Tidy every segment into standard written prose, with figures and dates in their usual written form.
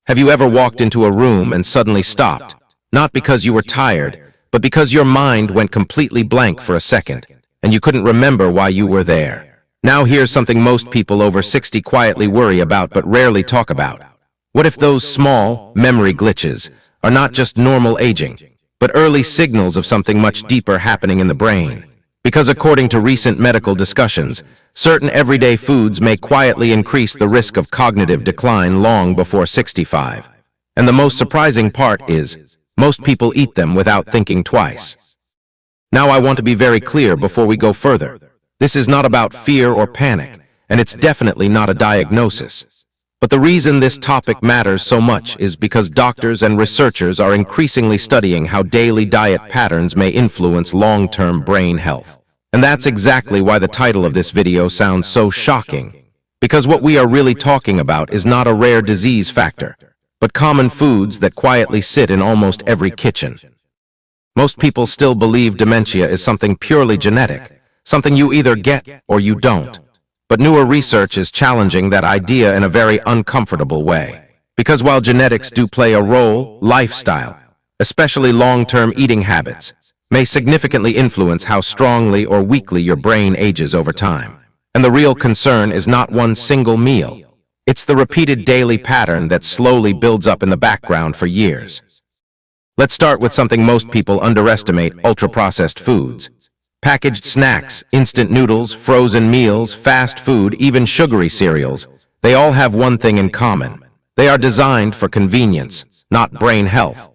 Have you ever walked into a room and suddenly stopped? Not because you were tired, but because your mind went completely blank for a second, and you couldn't remember why you were there. Now here's something most people over 60 quietly worry about but rarely talk about. What if those small memory glitches are not just normal aging, but early signals of something much deeper happening in the brain? Because according to recent medical discussions, certain everyday foods may quietly increase the risk of cognitive decline long before 65. And the most surprising part is, most people eat them without thinking twice. Now I want to be very clear before we go further. This is not about fear or panic, and it's definitely not a diagnosis. But the reason this topic matters so much is because doctors and researchers are increasingly studying how daily diet patterns may influence long-term brain health. And that's exactly why the title of this video sounds so shocking. Because what we are really talking about is not a rare disease factor, but common foods that quietly sit in almost every kitchen. Most people still believe dementia is something purely genetic, something you either get or you don't. But newer research is challenging that idea in a very uncomfortable way. Because while genetics do play a role, lifestyle, especially long-term eating habits, may significantly influence how strongly or weakly your brain ages over time. And the real concern is not one single meal. It's the repeated daily pattern that slowly builds up in the background for years. Let's start with something most people underestimate: ultra-processed foods. Packaged snacks, instant noodles, frozen meals, fast food, even sugary cereals, they all have one thing in common. They are designed for convenience, not brain health.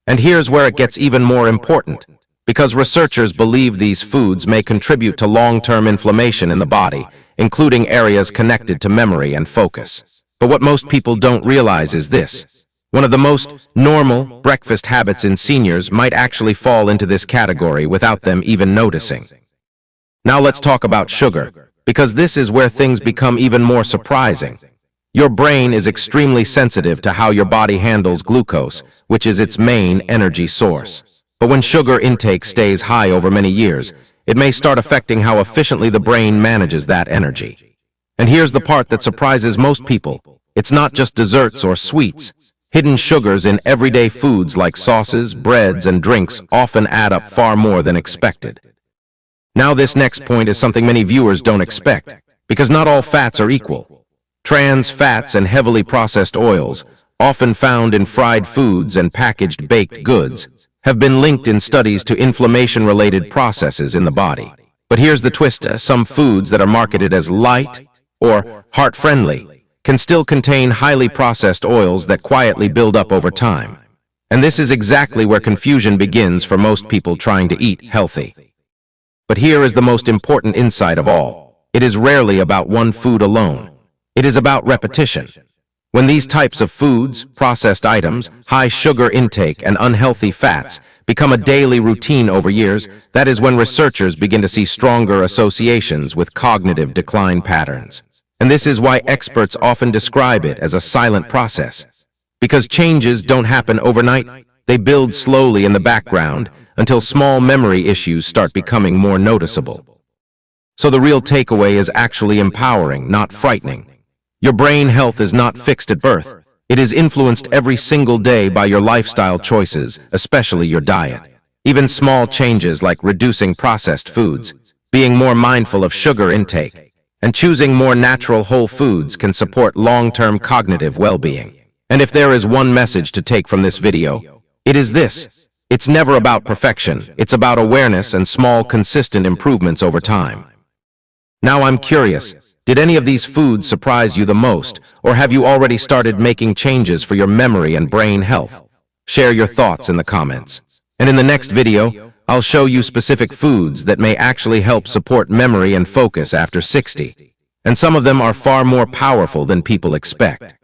And here's where it gets even more important, because researchers believe these foods may contribute to long-term inflammation in the body, including areas connected to memory and focus. But what most people don't realize is this: one of the most normal breakfast habits in seniors might actually fall into this category without them even noticing. Now let's talk about sugar, because this is where things become even more surprising. Your brain is extremely sensitive to how your body handles glucose, which is its main energy source. But when sugar intake stays high over many years, it may start affecting how efficiently the brain manages that energy. And here's the part that surprises most people: it's not just desserts or sweets. Hidden sugars in everyday foods like sauces, breads, and drinks often add up far more than expected. Now this next point is something many viewers don't expect, because not all fats are equal. Trans fats and heavily processed oils, often found in fried foods and packaged baked goods, have been linked in studies to inflammation-related processes in the body. But here's the twist: some foods that are marketed as light or heart-friendly can still contain highly processed oils that quietly build up over time. And this is exactly where confusion begins for most people trying to eat healthy. But here is the most important insight of all: it is rarely about one food alone. It is about repetition. When these types of foods, processed items, high sugar intake, and unhealthy fats become a daily routine over years, that is when researchers begin to see stronger associations with cognitive decline patterns. And this is why experts often describe it as a silent process. Because changes don't happen overnight, they build slowly in the background until small memory issues start becoming more noticeable. So the real takeaway is actually empowering, not frightening. Your brain health is not fixed at birth. It is influenced every single day by your lifestyle choices, especially your diet. Even small changes like reducing processed foods, being more mindful of sugar intake, and choosing more natural whole foods can support long-term cognitive well-being. And if there is one message to take from this video, it is this: it's never about perfection, it's about awareness and small, consistent improvements over time. Now I'm curious, did any of these foods surprise you the most, or have you already started making changes for your memory and brain health? Share your thoughts in the comments. And in the next video, I'll show you specific foods that may actually help support memory and focus after 60. And some of them are far more powerful than people expect.